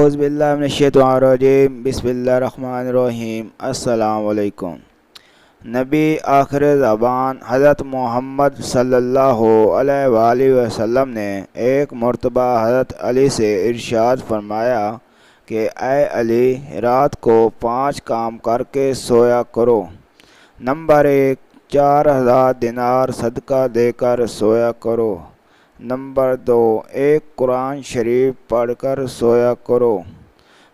اعوذ باللہ من الشیطان الرجیم بسم اللہ الرحمن الرحیم۔ السلام علیکم۔ نبی آخر زبان حضرت محمد صلی اللہ علیہ وآلہ وسلم نے ایک مرتبہ حضرت علی سے ارشاد فرمایا کہ اے علی، رات کو 5 کام کر کے سویا کرو۔ نمبر 1، 4000 دینار صدقہ دے کر سویا کرو۔ نمبر 2، ایک قرآن شریف پڑھ کر سویا کرو۔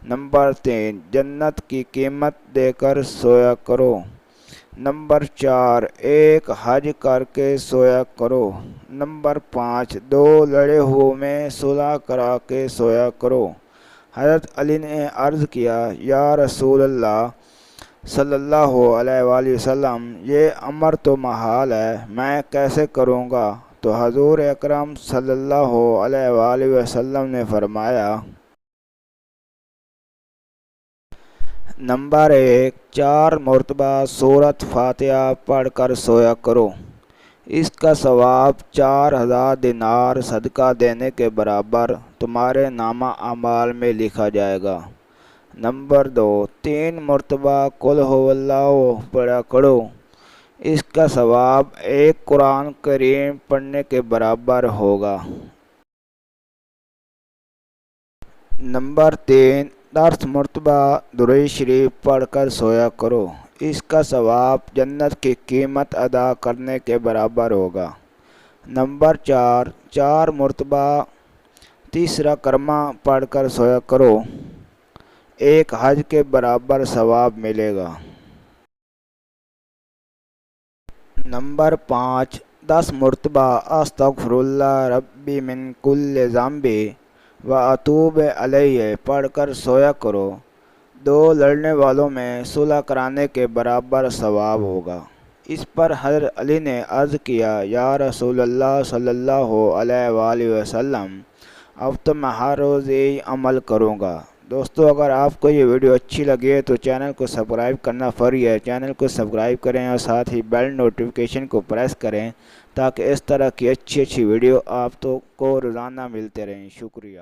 نمبر 3، جنت کی قیمت دے کر سویا کرو۔ نمبر 4، ایک حج کر کے سویا کرو۔ نمبر 5، 2 لڑے ہوئے میں صلح کرا کے سویا کرو۔ حضرت علی نے عرض کیا، یا رسول اللہ صلی اللہ علیہ وآلہ وسلم، یہ امر تو محال ہے، میں کیسے کروں گا؟ تو حضور اکرم صلی اللہ علیہ وآلہ وسلم نے فرمایا، نمبر 1، 4 مرتبہ سورۃ فاتحہ پڑھ کر سویا کرو۔ اس کا ثواب 4000 دینار صدقہ دینے کے برابر تمہارے نامہ اعمال میں لکھا جائے گا۔ نمبر 2، 3 مرتبہ قل ہو اللہ پڑھا کرو۔ اس کا ثواب ایک قرآن کریم پڑھنے کے برابر ہوگا۔ نمبر 3، 10 مرتبہ درود شریف پڑھ کر سویا کرو۔ اس کا ثواب جنت کی قیمت ادا کرنے کے برابر ہوگا۔ نمبر 4، 4 مرتبہ تیسرا کلمہ پڑھ کر سویا کرو، ایک حج کے برابر ثواب ملے گا۔ نمبر 5، 10 مرتبہ استغفر اللہ ربی من کل ذنب و اتوب الیہ پڑھ کر سویا کرو، 2 لڑنے والوں میں صلح کرانے کے برابر ثواب ہوگا۔ اس پر حضرت علی نے عرض کیا، یا رسول اللہ صلی اللہ علیہ وآلہ وسلم، اب تو میں ہر روز یہی عمل کروں گا۔ دوستو، اگر آپ کو یہ ویڈیو اچھی لگی ہے تو چینل کو سبسکرائب کرنا فوری ہے۔ چینل کو سبسکرائب کریں اور ساتھ ہی بیل نوٹیفیکیشن کو پریس کریں تاکہ اس طرح کی اچھی ویڈیو آپ کو روزانہ ملتے رہیں۔ شکریہ۔